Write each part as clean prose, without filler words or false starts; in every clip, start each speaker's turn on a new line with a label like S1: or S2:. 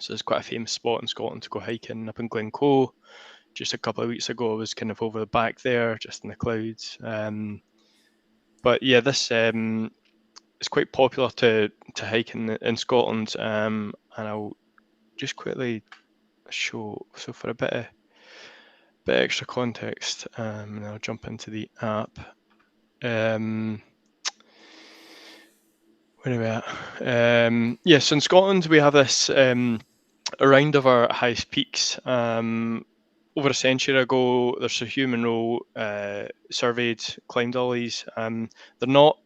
S1: So it's quite a famous spot in Scotland to go hiking up in Glencoe. Just a couple of weeks ago, I was kind of over the back there, just in the clouds. But yeah, this it's quite popular to hike in Scotland, and I'll just quickly show. So for a bit of extra context, and I'll jump into the app. Where are we at? Yes, in Scotland we have this a round of our highest peaks. Over a century ago, there's a Hugh Munro surveyed, climbed all these. They're not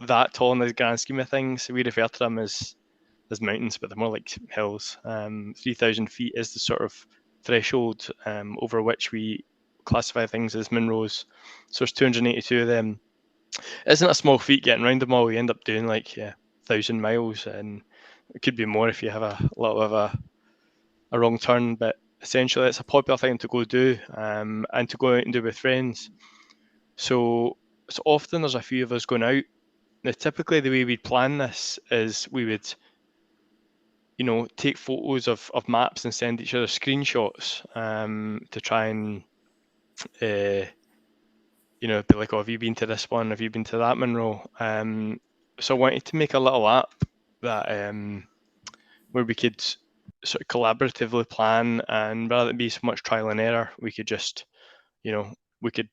S1: that tall in the grand scheme of things. We refer to them as mountains, but they're more like hills. 3,000 feet is the sort of threshold over which we classify things as Munros. So there's 282 of them. It isn't a small feat getting around them all. We end up doing like 1,000 miles, and it could be more if you have a little of a wrong turn. But essentially, it's a popular thing to go do, and to go out and do with friends. So often there's a few of us going out. Now, typically the way we'd plan this is we would, take photos of maps and send each other screenshots to try and, be like, oh, have you been to this one? Have you been to that Monroe? So I wanted to make a little app that where we could sort of collaboratively plan, and rather than be so much trial and error, we could just, we could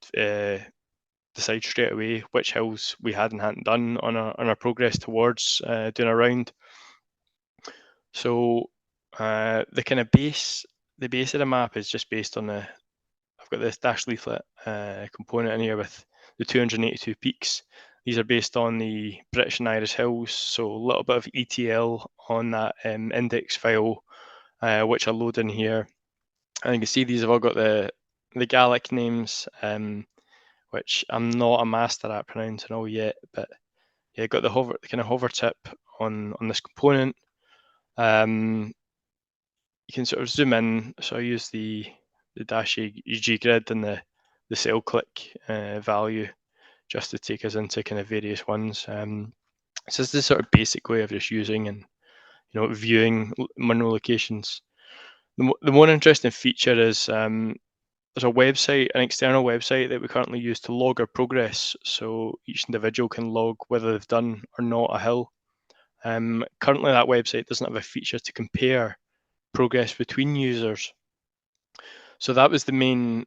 S1: decide straight away which hills we hadn't done on our progress towards doing a round. So the kind of base of the map is just based on I've got this dash leaflet component in here with the 282 peaks. These are based on the British and Irish hills, so a little bit of ETL on that index file, which I load in here. And you can see these have all got the Gaelic names, which I'm not a master at pronouncing all yet, but yeah, got the kind of hover tip on this component. You can sort of zoom in, so I use the dash UG grid and the cell click value just to take us into kind of various ones. So this is the sort of basic way of just using and viewing Monroe locations. The more interesting feature is there's a website, an external website that we currently use to log our progress, so each individual can log whether they've done or not a hill. Currently that website doesn't have a feature to compare progress between users. So that was the main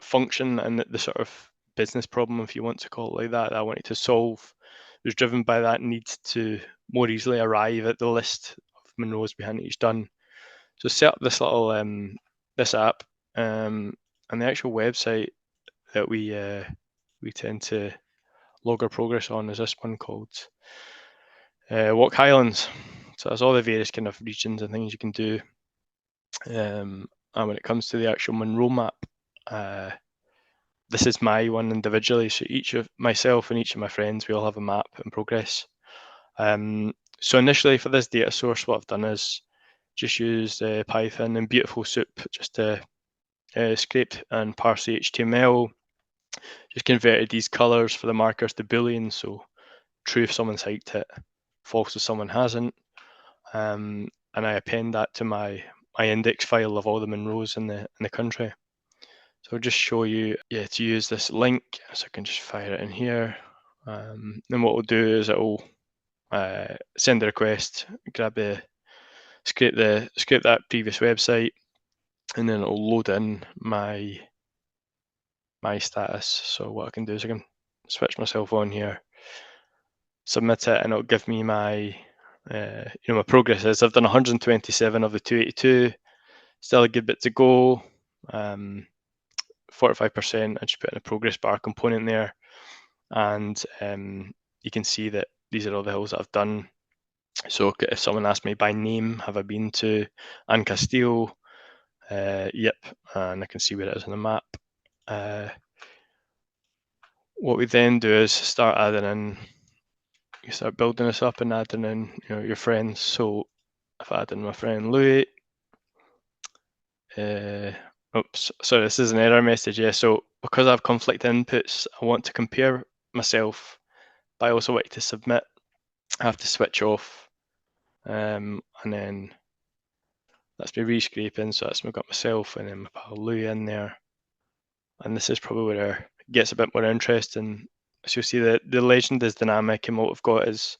S1: function and the sort of business problem, if you want to call it like that I wanted to solve. It was driven by that need to more easily arrive at the list of Monroes we hadn't each done. So set up this little this app, and the actual website that we tend to log our progress on is this one called Walk Highlands. So there's all the various kind of regions and things you can do. And when it comes to the actual Monroe map, this is my one individually. So each of myself and each of my friends, we all have a map in progress. So initially for this data source, what I've done is just used Python and Beautiful Soup just to scrape and parse the HTML. Just converted these colors for the markers to Boolean, so true if someone's hiked it, false if someone hasn't. And I append that to my index file of all the Monroes in the country. So I'll just show you, to use this link. So I can just fire it in here. And what we'll do is it'll send the request, scrape that previous website, and then it'll load in my status. So what I can do is I can switch myself on here, submit it, and it'll give me my my progress is I've done 127 of the 282, still a good bit to go. 45%, I just put in a progress bar component there, and you can see that these are all the hills that I've done. So if someone asked me by name, have I been to Ancastille? Yep, and I can see where it is on the map. What we then do is start adding in, you start building this up and adding in your friends. So if I add in my friend Louis, oops, sorry, this is an error message. Yeah, so because I have conflicting inputs, I want to compare myself, but I also want to submit. I have to switch off, and then That's me rescraping, so that's me got myself and then my pal Louis in there. And this is probably where it gets a bit more interesting. So you'll see that the legend is dynamic, and what we've got is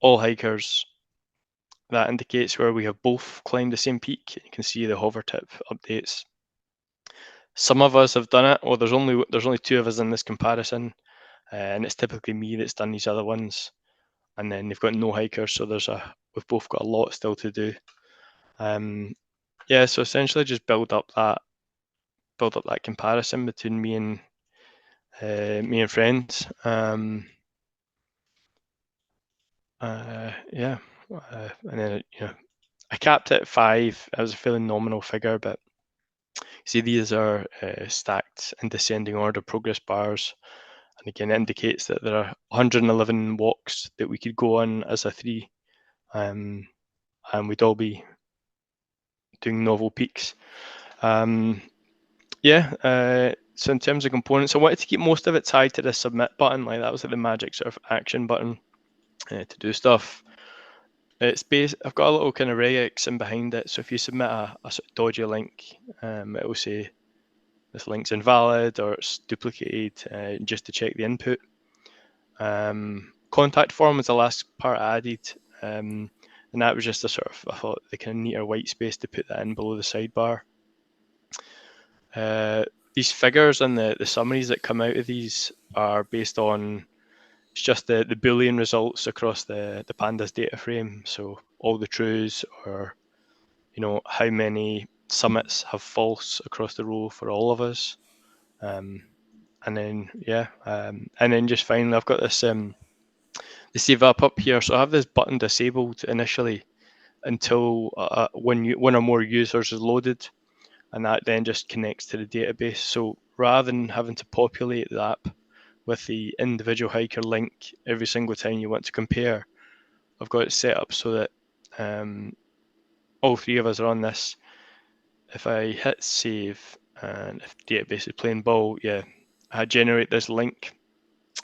S1: all hikers. That indicates where we have both climbed the same peak. You can see the hover tip updates. Some of us have done it, or there's only two of us in this comparison, and it's typically me that's done these other ones. And then they've got no hikers, so we've both got a lot still to do. Yeah, so essentially just build up that comparison between me and friends. Yeah, and then I capped it at 5. That was a fairly nominal figure, but see these are stacked in descending order progress bars, and again it indicates that there are 111 walks that we could go on as a 3, and we'd all be doing novel peaks. Yeah, so in terms of components, I wanted to keep most of it tied to the submit button, like that was like the magic sort of action button to do stuff. It's based. I've got a little kind of regex in behind it, so if you submit a sort of dodgy link, it will say this link's invalid or it's duplicated, just to check the input. Contact form was the last part I added, and that was just a sort of, I thought, the kind of neater white space to put that in below the sidebar. These figures and the summaries that come out of these are based on, it's just the Boolean results across the pandas data frame. So all the trues, or how many summits have false across the row for all of us. And then just finally I've got this the save up here. So I have this button disabled initially until one or more users is loaded, and that then just connects to the database. So rather than having to populate the app with the individual hiker link every single time you want to compare, I've got it set up so that all 3 of us are on this. If I hit save and if database is playing ball, I generate this link,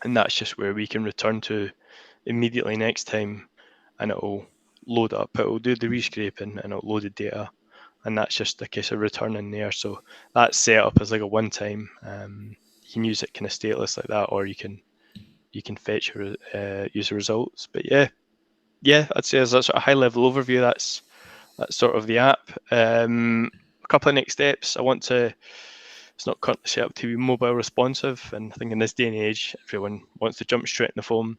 S1: and that's just where we can return to immediately next time, and it'll load up. It'll do the rescraping and it'll load the data, and that's just a case of returning there. So that's set up as like a one-time. You can use it kind of stateless like that, or you can fetch your user results. But I'd say as a sort of high-level overview, that's sort of the app. A couple of next steps. It's not currently set up to be mobile responsive, and I think in this day and age, everyone wants to jump straight in the phone.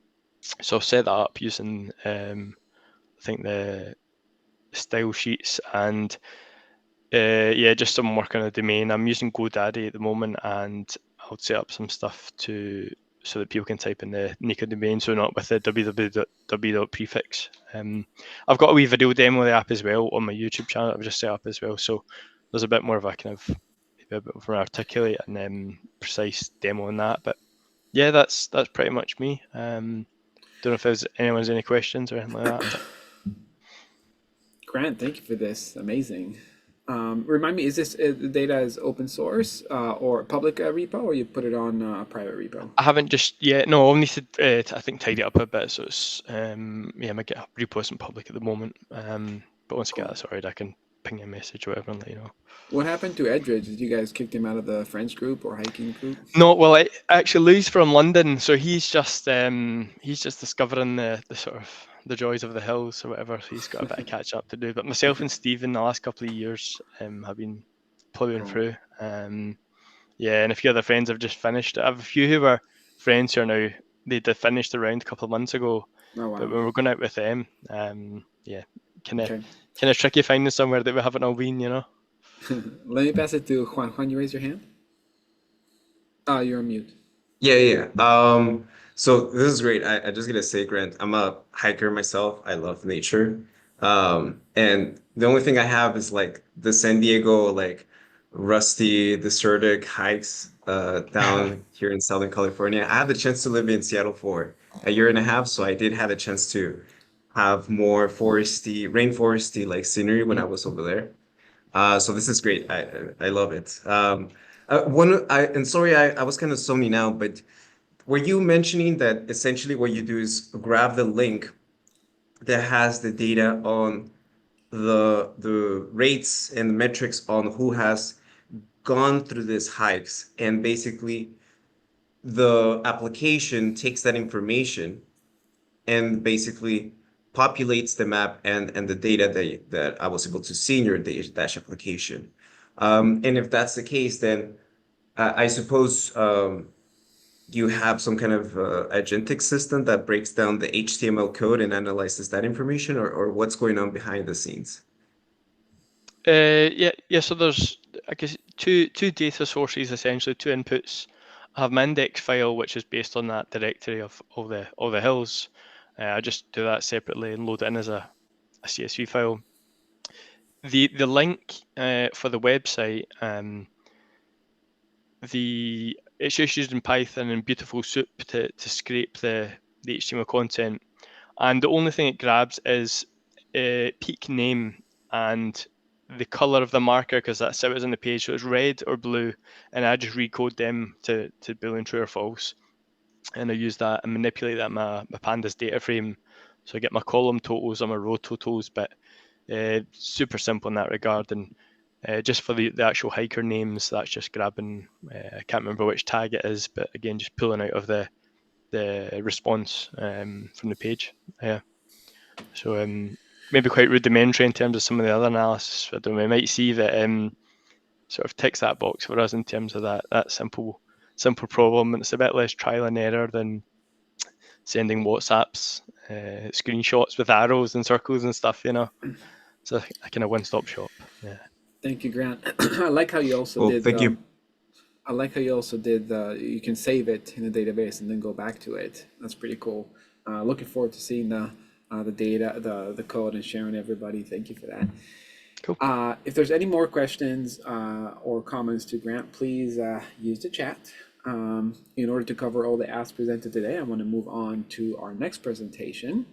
S1: So I'll set that up using, I think, the style sheets and just some work on a domain. I'm using GoDaddy at the moment, and I'll set up some stuff so that people can type in the Nika domain, so not with the www.prefix. I've got a wee video demo of the app as well on my YouTube channel I've just set up as well, so there's a bit more of a kind of a bit more articulate and precise demo on that. But yeah, that's pretty much me. Don't know if anyone's any questions or anything like that.
S2: Grant, thank you for this. Amazing. Remind me, is this the data is open source or public repo, or you put it on a private repo?
S1: I haven't just yet. No, I'll need to, I think, tidy it up a bit. So it's, my GitHub repo isn't public at the moment. But once I get
S2: Cool.
S1: that sorted, I can ping you a message or whatever and let you know.
S2: What happened to Edridge? Did you guys kick him out of the French group or hiking group?
S1: No, well, actually, Lou's from London, so he's just discovering the sort of the joys of the hills or whatever. So he's got a bit of catch up to do. But myself and Stephen, the last couple of years, have been plowing
S2: Oh,
S1: through. Yeah, and a few other friends have just finished. I have a few who were friends who are now, they did finish the round a couple of months ago,
S2: oh
S1: but
S2: wow.
S1: when we're going out with them, kind of
S2: Okay.
S1: tricky finding somewhere that we haven't all been.
S2: Let me pass it to Juan. Juan, you raise your hand? You're on mute.
S3: Yeah, yeah. So this is great. I just gotta say, Grant, I'm a hiker myself. I love nature. And the only thing I have is like the San Diego, like rusty, desertic hikes down here in Southern California. I had the chance to live in Seattle for a year and a half, so I did have a chance to have more foresty, rainforesty like scenery when I was over there. So this is great. I love it. And sorry, I was kind of zoning out, but were you mentioning that essentially what you do is grab the link that has the data on the rates and the metrics on who has gone through these hikes, and basically the application takes that information and basically populates the map and the data that I was able to see in your Dash application. And if that's the case, then I suppose you have some kind of agentic system that breaks down the HTML code and analyzes that information, or what's going on behind the scenes?
S1: Yeah. So there's, I guess, two data sources essentially, two inputs. I have my index file, which is based on that directory of all the hills. I just do that separately and load it in as a CSV file. The link for the website, it's just used in Python and Beautiful Soup to scrape the HTML content, and the only thing it grabs is peak name and the color of the marker, because that's how it was on the page. So it's red or blue, and I just recode them to Boolean true or false, and I use that and manipulate that in my pandas data frame. So I get my column totals and my row totals, but super simple in that regard. And just for the actual hiker names, that's just grabbing, I can't remember which tag it is, but again, just pulling out of the response from the page. Yeah. So maybe quite rudimentary in terms of some of the other analysis. I don't know, we might see that sort of ticks that box for us in terms of that simple problem, and it's a bit less trial and error than sending WhatsApps, screenshots with arrows and circles and stuff. It's a kind of one-stop shop. Yeah.
S2: Thank you, Grant. I like how you also
S3: Well,
S2: did.
S3: thank you.
S2: I like how you also did. You can save it in a database and then go back to it. That's pretty cool. Looking forward to seeing the data, the code, and sharing everybody. Thank you for that.
S1: Cool.
S2: If there's any more questions or comments to Grant, please use the chat. In order to cover all the asks presented today, I want to move on to our next presentation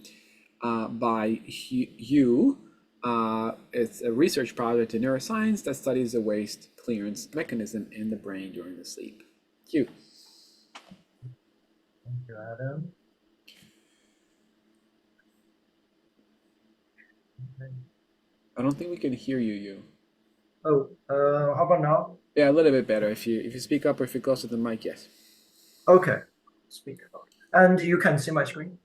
S2: by Hugh. It's a research project in neuroscience that studies the waste clearance mechanism in the brain during the sleep. Hugh.
S4: Thank you, Adam. Okay.
S2: I don't think we can hear you, Hugh.
S4: Oh, how about now?
S2: Yeah, a little bit better. If you speak up or if you're close to the mic, yes.
S4: Okay, speak up. And you can see my screen?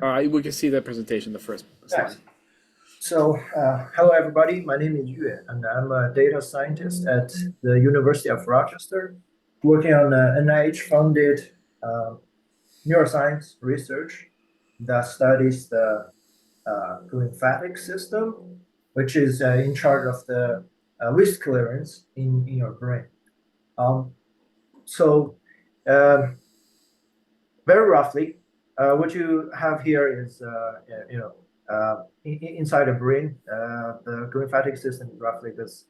S2: We can see the presentation, the first slide.
S4: Nice. So, hello everybody, my name is Yue, and I'm a data scientist at the University of Rochester, working on an NIH-funded neuroscience research that studies the lymphatic system, which is in charge of the waste clearance in your brain. Very roughly, what you have here is, inside the brain, the lymphatic system is roughly this,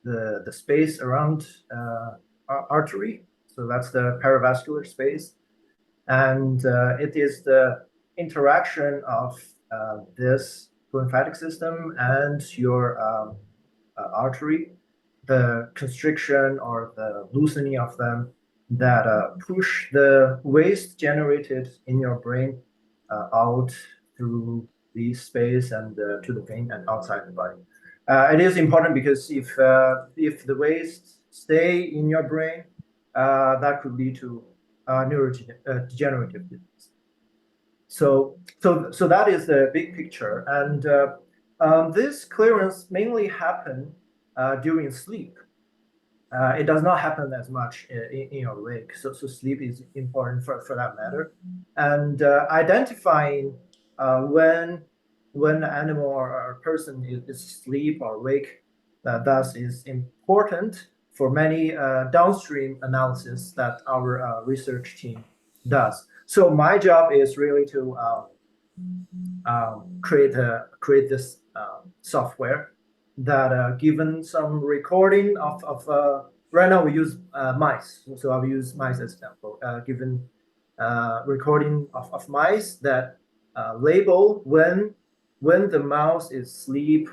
S4: the space around artery. So that's the perivascular space. And it is the interaction of this lymphatic system and your artery, the constriction or the loosening of them that push the waste generated in your brain out through the space and to the vein and outside the body. It is important because if the waste stay in your brain, that could lead to neurodegenerative disease. So that is the big picture, and this clearance mainly happen during sleep. It does not happen as much in your wake. So sleep is important for that matter. And identifying when an animal or a person is asleep or awake, thus is important for many downstream analysis that our research team does. So my job is really to create this software that given some recording of right now we use mice, so I'll use mice as example. Given recording of mice that label when the mouse is asleep,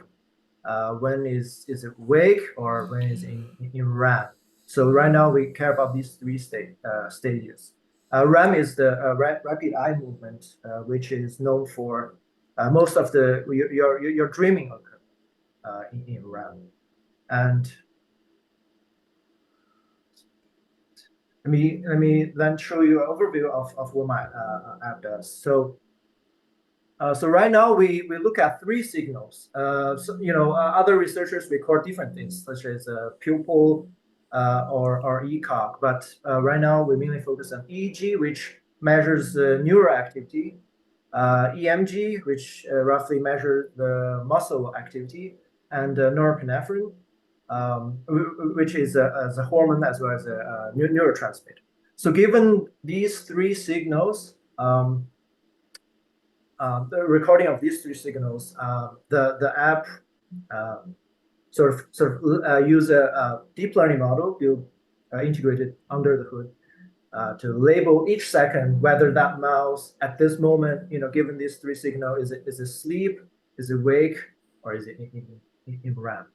S4: when is it awake, or when is in REM. So right now we care about these three stages. REM is the rapid eye movement, which is known for most of your dreaming occur in RAM. And let me then show you an overview of what my app does. So right now we look at 3 signals. Other researchers record different things, such as pupil or ECOG. But right now we mainly focus on EEG, which measures the neural activity, EMG, which roughly measures the muscle activity, and norepinephrine, which is a hormone as well as a neurotransmitter. So given these 3 signals, the recording of these 3 signals, the app sort of use a deep learning model built integrated under the hood to label each second whether that mouse at this moment, given these 3 signals, is it asleep, is it awake, or is it in REM.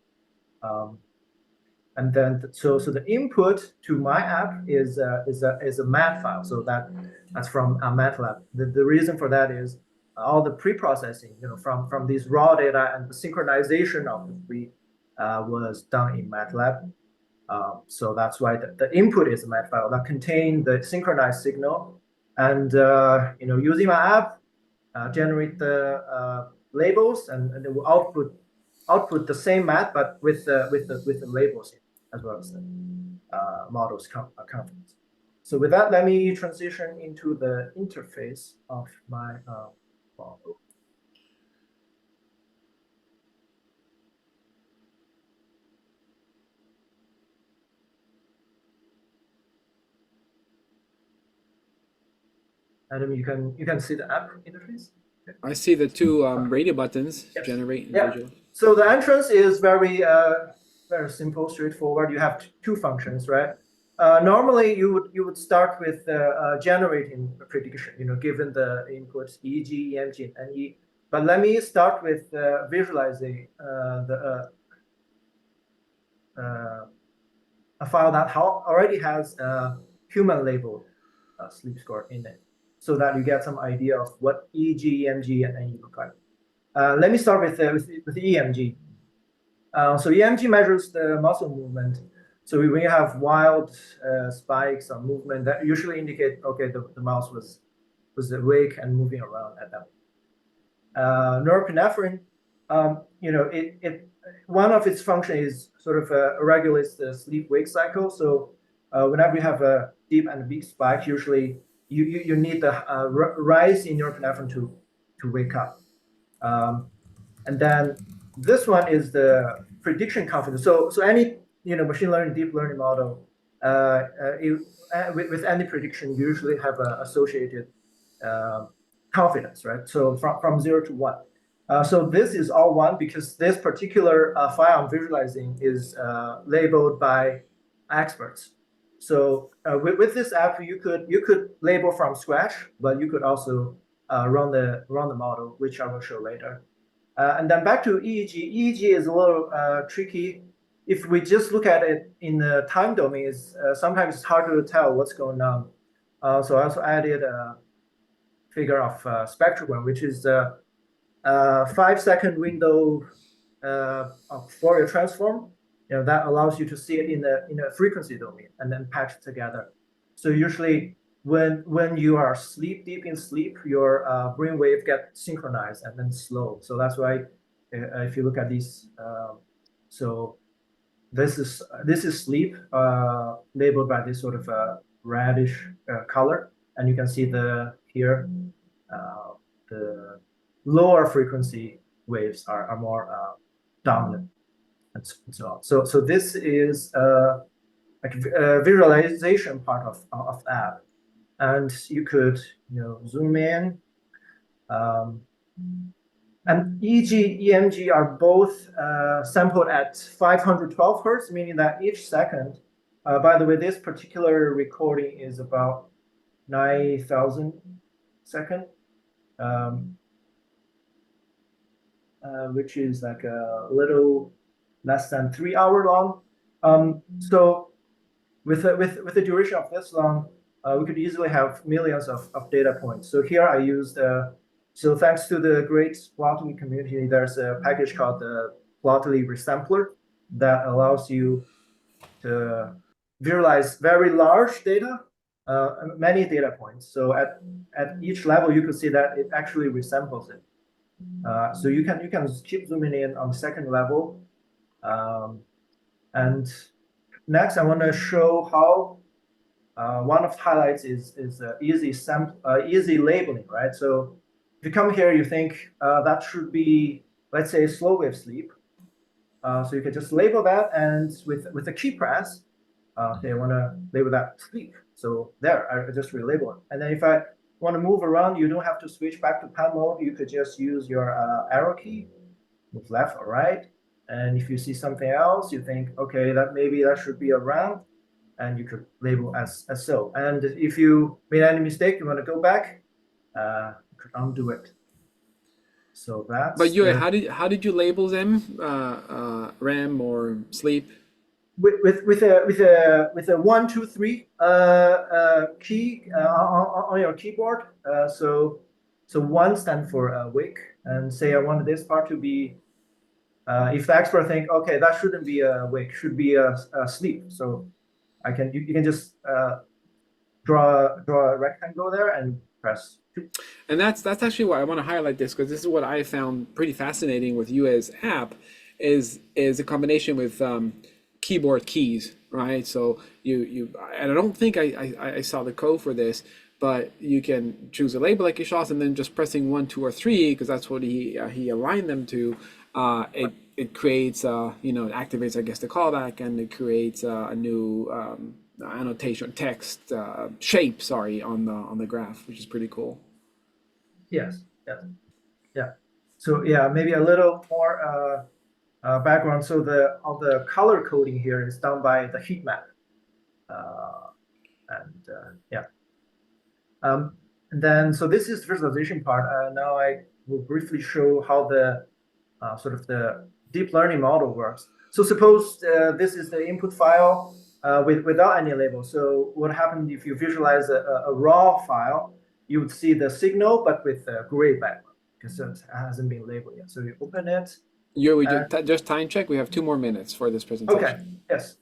S4: And then so the input to my app is a math file. So that's from MATLAB. The reason for that is all the pre-processing, from these raw data and the synchronization of the 3 was done in MATLAB. So that's why the input is a math file that contains the synchronized signal, and using my app, generate the labels, and it will output the same math, but with the labels as well as the models confidence. So with that, let me transition into the interface of my model. Adam, you can see the app interface.
S2: I see the 2 radio buttons,
S4: Yes.
S2: generate and
S4: Yeah.
S2: visual.
S4: So the entrance is very simple, straightforward. You have 2 functions, right? Normally, you would start with generating a prediction, given the inputs EEG, EMG, and NE. But let me start with visualizing a file that already has a human labeled sleep score in it, so that you get some idea of what EEG, EMG, and NE look like. Let me start with EMG. So EMG measures the muscle movement. So when you have wild spikes or movement, that usually indicate, okay, the mouse was awake and moving around at that point. Norepinephrine, one of its function is sort of regulates the sleep-wake cycle. So whenever you have a deep and big spike, usually you need the rise in norepinephrine to wake up. And then this one is the prediction confidence. So any machine learning, deep learning model with any prediction, you usually have an associated confidence, right? So from 0 to 1. So this is all 1 because this particular file I'm visualizing is labeled by experts. So with this app, you could label from scratch, but you could also run the model, which I will show later. And then back to EEG. EEG is a little tricky. If we just look at it in the time domain, sometimes it's hard to tell what's going on. So I also added a figure of spectrogram, which is a 5-second window of Fourier transform. That allows you to see it in a frequency domain and then patch it together. So usually when you are deep in sleep, your brain wave get synchronized and then slow. So that's why if you look at these, so this is sleep labeled by this sort of reddish color, and you can see here the lower frequency waves are more dominant and so on. So this is like a visualization part of the app. And you could zoom in, and EEG, EMG are both sampled at 512 hertz, meaning that each second. By the way, this particular recording is about 9,000 seconds, which is like a little less than 3 hours long. So with the duration of this long, we could easily have millions of data points. So here I used So thanks to the great Plotly community, there's a package called the Plotly Resampler that allows you to visualize very large data, many data points. So at each level, you could see that it actually resamples it. So you can keep zooming in on the second level. And next, I want to show how one of the highlights is easy labeling, right? So if you come here, you think that should be, let's say, slow wave sleep. So you can just label that, and with a key press, okay, I want to label that sleep. So there, I just relabel it. And then if I want to move around, you don't have to switch back to pen mode. You could just use your arrow key, move left or right. And if you see something else, you think, okay, that maybe that should be around, and you could label as so. And if you made any mistake, you want to go back, you could undo it. So that's.
S2: But you, how did you label them? REM or sleep?
S4: With a 1, 2, 3 key on your keyboard. So 1 stands for awake, and say I want this part to be. If the expert think, okay, that shouldn't be awake, should be a sleep. So you can just draw a rectangle there and press 2.
S2: And that's actually why I want to highlight this, because this is what I found pretty fascinating with UA's app, is a combination with keyboard keys, right? So you and I don't think I saw the code for this, but you can choose a label like Ishas, and then just pressing 1, 2, or 3, because that's what he aligned them to. It creates it activates, I guess, the callback, and it creates a new annotation text shape, on the graph, which is pretty cool.
S4: Yes. Yeah. So yeah, maybe a little more background. So all the color coding here is done by the heat map, yeah. And then so this is the visualization part. Now I will briefly show how the sort of the deep learning model works. So suppose this is the input file without any label. So what happens if you visualize a raw file? You would see the signal, but with a gray background, because it hasn't been labeled yet. So you open it.
S2: We just time check. We have 2 more minutes for this presentation.
S4: Okay. Yes.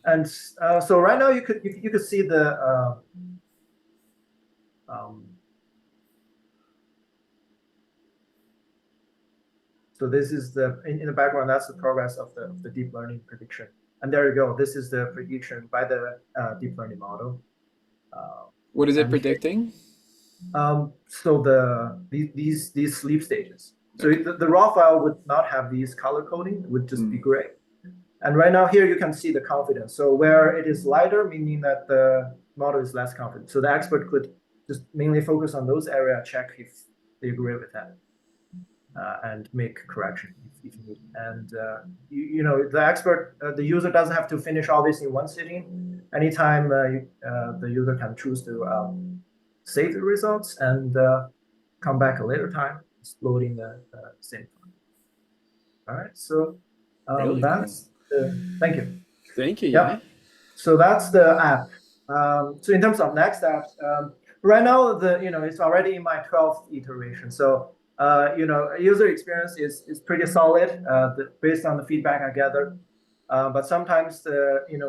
S4: And so right now you could see the so this is in the background. That's the progress of the deep learning prediction. And there you go. This is the prediction by the deep learning model.
S2: What is it predicting?
S4: So these sleep stages. So okay. The raw file would not have these color coding; it would just be gray. And right now here you can see the confidence. So where it is lighter, meaning that the model is less confident. So the expert could just mainly focus on those areas, check if they agree with that, and make correction if you need. And the expert, the user doesn't have to finish all this in one sitting. Anytime the user can choose to save the results and come back a later time, loading the same time. All right, so
S2: really
S4: that's
S2: cool.
S4: Thank you.
S2: Thank you. Yeah.
S4: So that's the app. So in terms of next steps, right now it's already in my 12th iteration. So user experience is pretty solid based on the feedback I gathered. But sometimes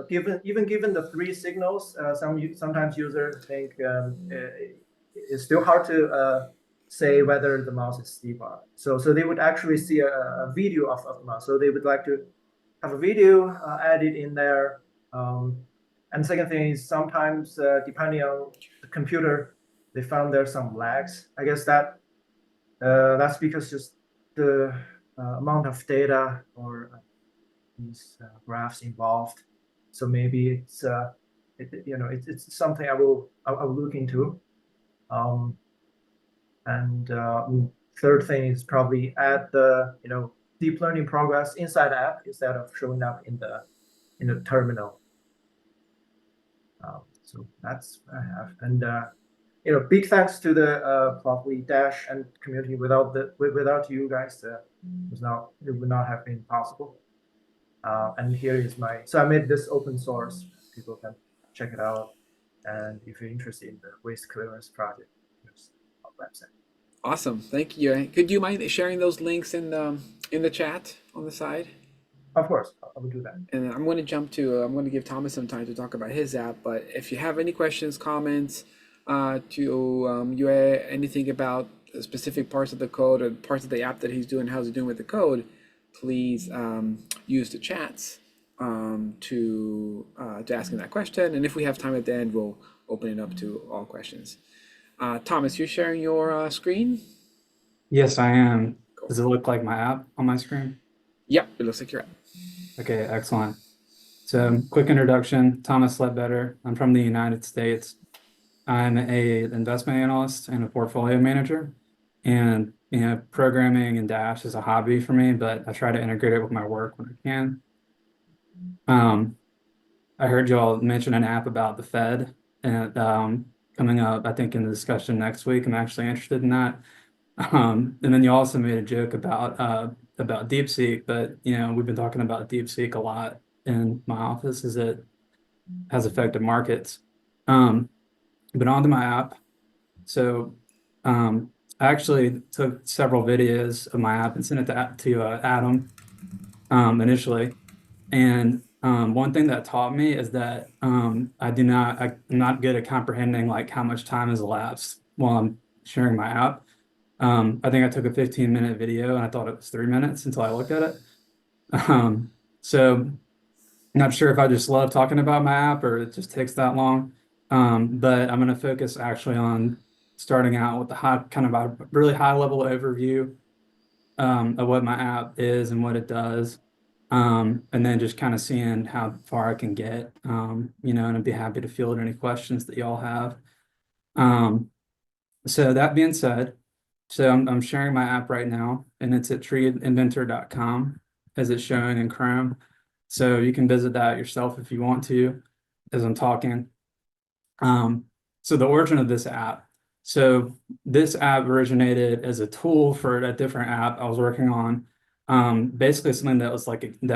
S4: given the 3 signals, sometimes users think it's still hard to say whether the mouse is asleep or not. So they would actually see a video of the mouse. So they would like to have a video added in there. And second thing is sometimes depending on the computer, they found there's some lags. I guess that's because just the amount of data or these graphs involved. So maybe it's something I will look into. And third thing is probably add the deep learning progress inside the app instead of showing up in the terminal. So that's what I have. And big thanks to the Plotly Dash and community. Without you guys, it would not have been possible. And here is so I made this open source. People can check it out. And if you're interested in the waste clearance project, there's our website.
S2: Awesome. Thank you. Could you mind sharing those links in the chat on the side?
S4: Of course, I will do that.
S2: And I'm going to jump to, I'm going to give Thomas some time to talk about his app. But if you have any questions, comments, anything about specific parts of the code or parts of the app that he's doing, how's he doing with the code, please use the chats to ask him that question. And if we have time at the end, we'll open it up to all questions. Thomas, you're sharing your screen?
S5: Yes, I am.
S2: Cool.
S5: Does it look like my app on my screen?
S2: Yep, it looks like your app.
S5: Okay, excellent. So quick introduction, Thomas Ledbetter. I'm from the United States. I'm a investment analyst and a portfolio manager. And programming and Dash is a hobby for me, but I try to integrate it with my work when I can. I heard you all mention an app about the Fed and coming up, I think, in the discussion next week. I'm actually interested in that. And then you also made a joke about DeepSeek, but we've been talking about DeepSeek a lot in my office as it has affected markets. But onto my app. So I actually took several videos of my app and sent it to Adam initially. And one thing that taught me is that I'm not good at comprehending like how much time has elapsed while I'm sharing my app. I think I took a 15-minute video and I thought it was 3 minutes until I looked at it. So not sure if I just love talking about my app or it just takes that long. But I'm going to focus actually on starting out with kind of a really high level overview of what my app is and what it does. And then just kind of seeing how far I can get, and I'd be happy to field any questions that y'all have. So that being said, I'm sharing my app right now, and it's at treeinventor.com as it's showing in Chrome. So you can visit that yourself if you want to, as I'm talking. So the origin of this app. So this app originated as a tool for a different app I was working on. Basically something that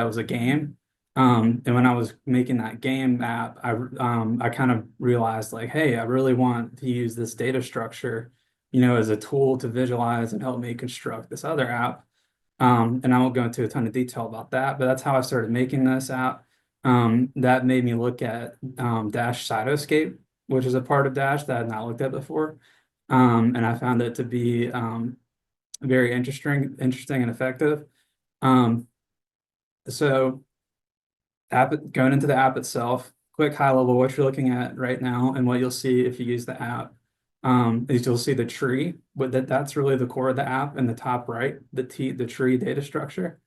S5: was a game. And when I was making that game app, I kind of realized like, hey, I really want to use this data structure, as a tool to visualize and help me construct this other app. And I won't go into a ton of detail about that, but that's how I started making this app. That made me look at Dash Cytoscape, which is a part of Dash that I had not looked at before. And I found it to be very interesting and effective. So going into the app itself, quick high level, what you're looking at right now and what you'll see if you use the app is you'll see the tree, but that's really the core of the app in the top right, the tree data structure.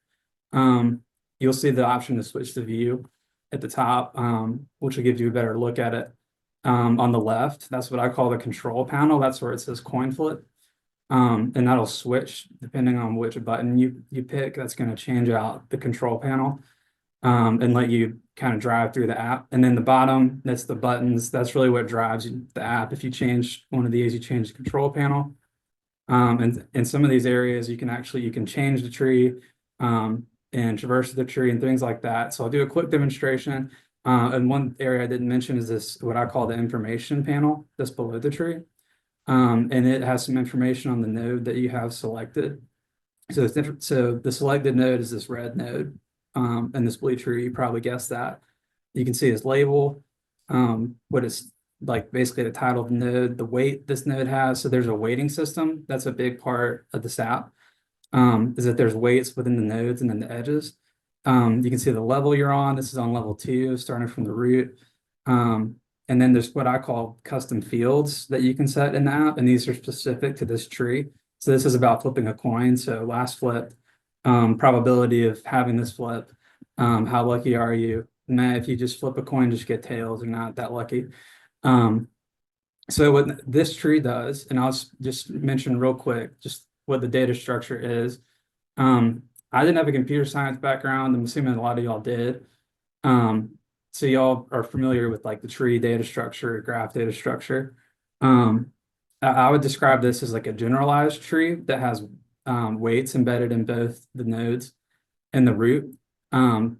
S5: You'll see the option to switch to view at the top, which will give you a better look at it. On the left, that's what I call the control panel. That's where it says coin flip. And that'll switch depending on which button you pick. That's going to change out the control panel and let you kind of drive through the app. And then the bottom, that's the buttons. That's really what drives the app. If you change one of these, you change the control panel. And in some of these areas, you can change the tree and traverse the tree and things like that. So I'll do a quick demonstration. And one area I didn't mention is this, what I call the information panel that's below the tree. And it has some information on the node that you have selected. So the selected node is this red node, and this blue tree, you probably guessed that. You can see its label, what is like basically the title of the node, the weight this node has. So there's a weighting system. That's a big part of this app, is that there's weights within the nodes and then the edges. You can see the level you're on. This is on level 2, starting from the root. And then there's what I call custom fields that you can set in the app, and these are specific to this tree. So this is about flipping a coin. So last flip, probability of having this flip, how lucky are you? Nah, if you just flip a coin, just get tails, you're not that lucky. So what this tree does, and I'll just mention real quick, just what the data structure is. I didn't have a computer science background. I'm assuming a lot of y'all did. So y'all are familiar with like the tree data structure, graph data structure. I would describe this as like a generalized tree that has weights embedded in both the nodes and the root. One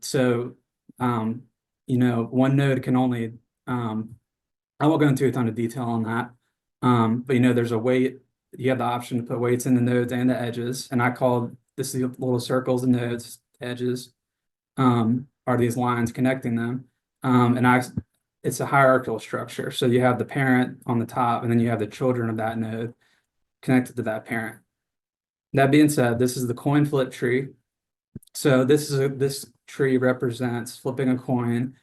S5: node can only, I won't go into a ton of detail on that. But there's a weight you have the option to put weights in the nodes and the edges. And I called this the little circles and nodes, edges, are these lines connecting them. It's a hierarchical structure. So you have the parent on the top, and then you have the children of that node connected to that parent. That being said, this is the coin flip tree. So this tree represents flipping a coin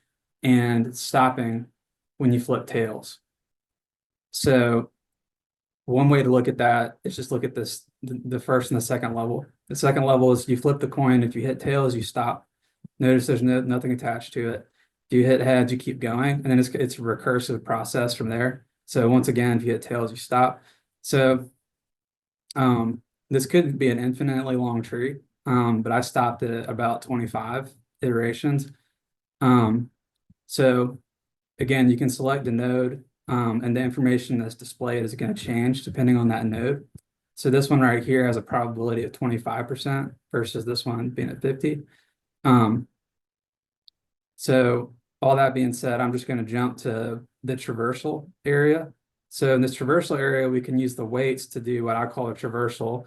S5: and stopping when you flip tails. So one way to look at that is just look at this, the first and the second level. The second level is you flip the coin. If you hit tails, you stop. Notice there's nothing attached to it. If you hit heads, you keep going, and then it's a recursive process from there. So once again, if you hit tails, you stop. So this could be an infinitely long tree, but I stopped at about 25 iterations. So again, you can select the node, and the information that's displayed is going to change depending on that node. So this one right here has a probability of 25% versus this one being at 50. So all that being said, I'm just going to jump to the traversal area. So in this traversal area, we can use the weights to do what I call a traversal.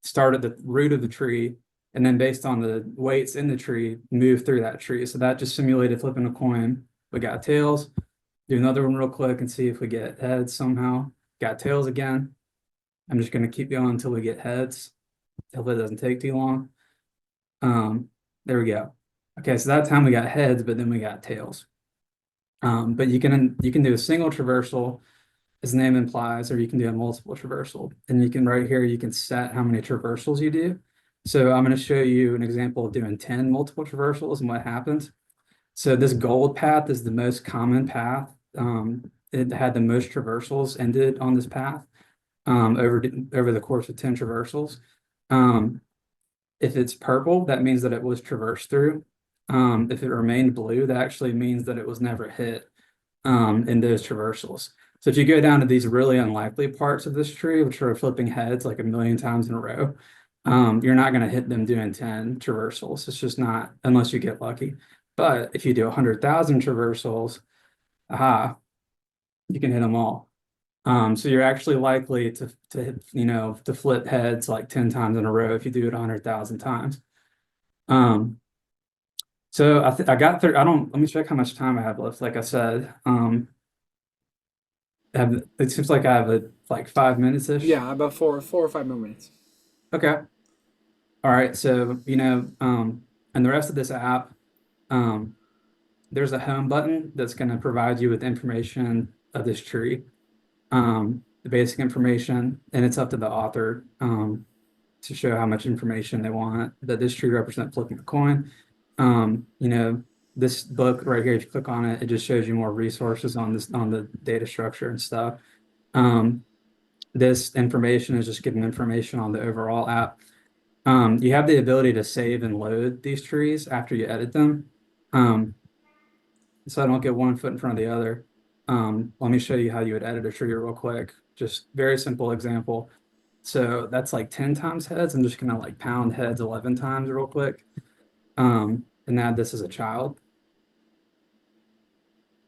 S5: Start at the root of the tree, and then based on the weights in the tree, move through that tree. So that just simulated flipping a coin. We got tails. Do another one real quick and see if we get heads somehow. Got tails again. I'm just going to keep going until we get heads. Hopefully it doesn't take too long. There we go. Okay, so that time we got heads, but then we got tails. But you can do a single traversal, as the name implies, or you can do a multiple traversal. And you can right here, you can set how many traversals you do. So I'm going to show you an example of doing 10 multiple traversals and what happens. So this gold path is the most common path. It had the most traversals ended on this path over the course of 10 traversals. If it's purple, that means that it was traversed through. If it remained blue, that actually means that it was never hit in those traversals. So if you go down to these really unlikely parts of this tree, which are flipping heads like a million times in a row, you're not going to hit them doing 10 traversals. It's just not, unless you get lucky. But if you do 100,000 traversals, you can hit them all. So you're actually likely to flip heads like 10 times in a row if you do it 100,000 times. So I got through. Let me check how much time I have left. Like I said, it seems like I have like 5 minutes-ish.
S2: Yeah, about four or 5 more minutes.
S5: Okay. All right. So, and the rest of this app, there's a home button that's going to provide you with information of this tree, the basic information, and it's up to the author to show how much information they want that this tree represents flipping a coin. This book right here, if you click on it, it just shows you more resources on the data structure and stuff. This information is just giving information on the overall app. You have the ability to save and load these trees after you edit them. So I don't get one foot in front of the other. Let me show you how you would edit a tree real quick. Just very simple example. So that's like 10 times heads. I'm just gonna like pound heads 11 times real quick. And add this as a child.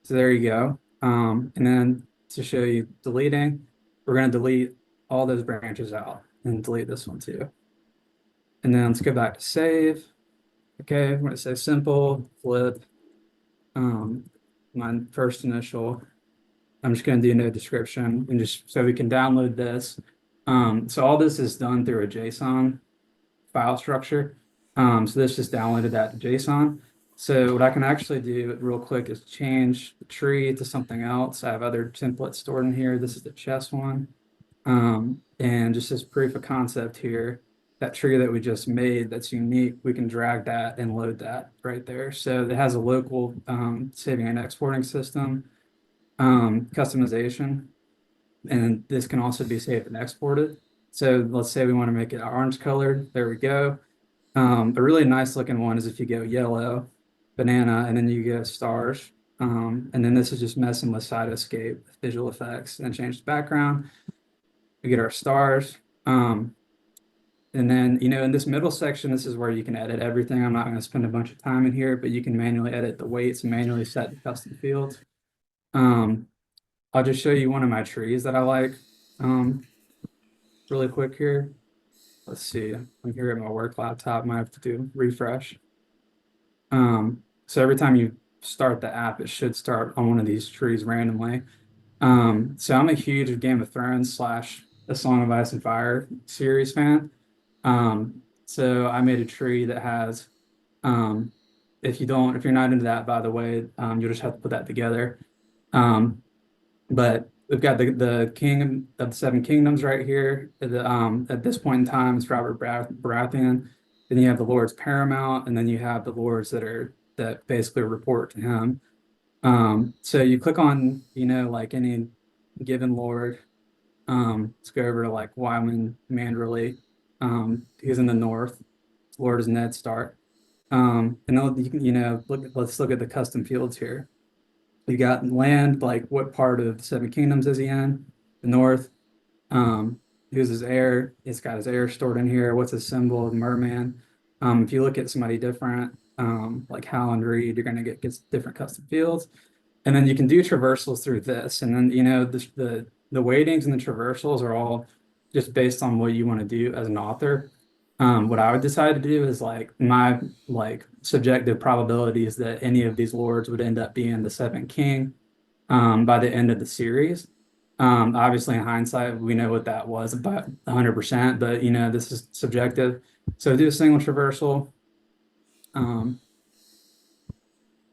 S5: So there you go. And then to show you deleting, we're going to delete all those branches out and delete this one too. And then let's go back to save. Okay, we're going to say simple, flip, my first initial. I'm just going to do no description and just so we can download this. So all this is done through a JSON file structure. So this just downloaded that to JSON. So what I can actually do real quick is change the tree to something else. I have other templates stored in here. This is the chess one. And just as proof of concept here, that tree that we just made that's unique, we can drag that and load that right there. So it has a local saving and exporting system, customization, and this can also be saved and exported. So let's say we want to make it orange colored. There we go. A really nice looking one is if you go yellow, banana, and then you go stars. And then this is just messing with Cytoscape visual effects, and then change the background. We get our stars. And then, in this middle section, this is where you can edit everything. I'm not going to spend a bunch of time in here, but you can manually edit the weights and manually set the custom fields. I'll just show you one of my trees that I like. Really quick here. Let's see. I'm here at my work laptop. Might have to do refresh. So every time you start the app, it should start on one of these trees randomly. So I'm a huge Game of Thrones slash A Song of Ice and Fire series fan. So I made a tree that has, um, if you're not into that, by the way, you'll just have to put that together. But we've got the king of the seven kingdoms right here. At this point in time, it's Robert Baratheon. Then you have the lords paramount, and then you have the lords that basically report to him. So you click on, like any given lord. Let's go over to like Wyman Manderley. He's in the north. Lord is Ned Stark. And then let's look at the custom fields here. You got land, like what part of the Seven Kingdoms is he in? The North. Who's his heir? It's got his heir stored in here. What's his symbol? Merman. If you look at somebody different, like Howland Reed, you're gonna get different custom fields. And then you can do traversals through this. And then, the weightings and the traversals are all just based on what you want to do as an author. What I would decide to do is like my subjective probabilities that any of these lords would end up being the seventh king by the end of the series. Obviously, in hindsight, we know what that was about 100%, but this is subjective. So do a single traversal. Tywin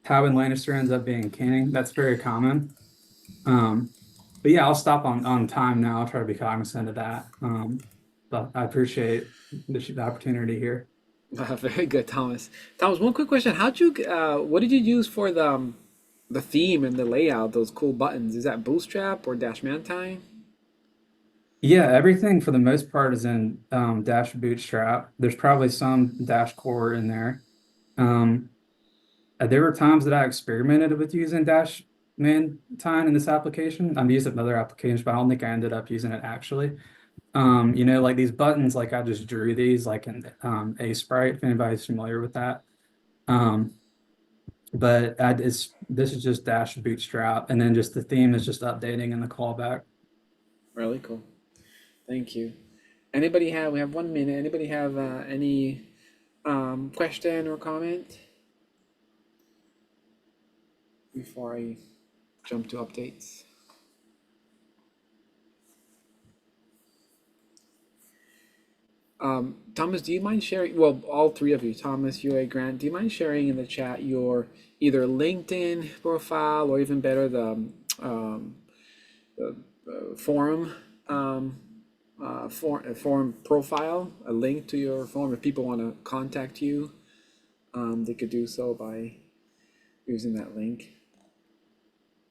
S5: Lannister ends up being king. That's very common. But yeah, I'll stop on time now. I'll try to be cognizant of that. But I appreciate the opportunity here.
S2: Very good, Thomas. Thomas, one quick question: what did you use for the theme and the layout? Those cool buttons. Is that Bootstrap or Dash Mantine?
S5: Yeah, everything for the most part is in Dash Bootstrap. There's probably some Dash Core in there. There were times that I experimented with using Dash Mantine in this application. I've used it in other applications, but I don't think I ended up using it actually. Like these buttons, like I just drew these like in Sprite, if anybody's familiar with that. But this is just Dash Bootstrap, and then just the theme is just updating in the callback.
S2: Really cool. Thank you. We have 1 minute. Anybody have any question or comment before I jump to updates? Thomas, do you mind sharing? Well, all three of you, Thomas, you, Grant, do you mind sharing in the chat your either LinkedIn profile or even better the forum forum profile, a link to your forum if people want to contact you, they could do so by using that link.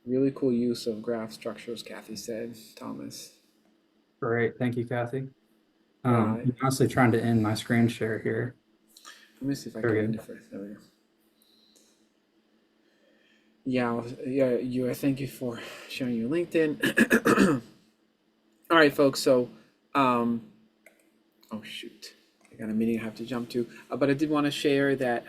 S2: Really cool use of graph structures, Kathy said, Thomas.
S5: Great, thank you, Kathy.
S2: Yeah.
S5: I'm honestly trying to end my screen share here.
S2: Let me see if I
S5: There we
S2: can
S5: go.
S2: end it first. There we go. Yeah, you. Thank you for sharing your LinkedIn. All right, folks. So, oh shoot, I got a meeting I have to jump to. But I did want to share that.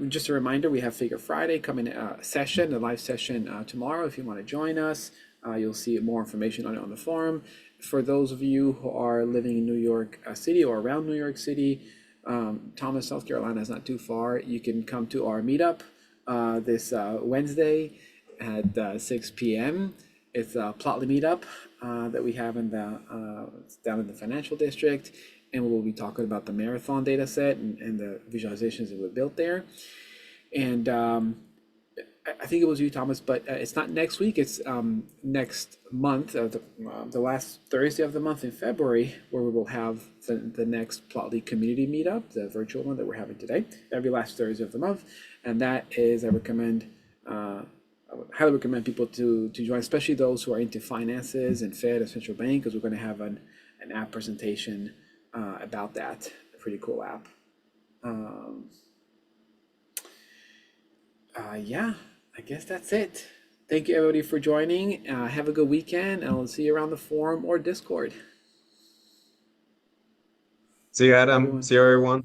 S2: Just a reminder, we have Figure Friday coming session, a live session tomorrow. If you want to join us, you'll see more information on it on the forum. For those of you who are living in New York City or around New York City, Thomas, South Carolina is not too far. You can come to our meetup this Wednesday at 6 p.m. It's a Plotly Meetup that we have down in the financial district, and we'll be talking about the marathon data set and the visualizations that we built there. And I think it was you, Thomas, but it's not next week. It's next month, the last Thursday of the month in February, where we will have the next Plotly Community Meetup, the virtual one that we're having today, every last Thursday of the month. And that is, I would highly recommend people to join, especially those who are into finances and Fed and central bank, because we're going to have an app presentation about that. A pretty cool app. Yeah, I guess that's it. Thank you, everybody, for joining. Have a good weekend, and I'll see you around the forum or Discord.
S3: See you, Adam. See you, everyone.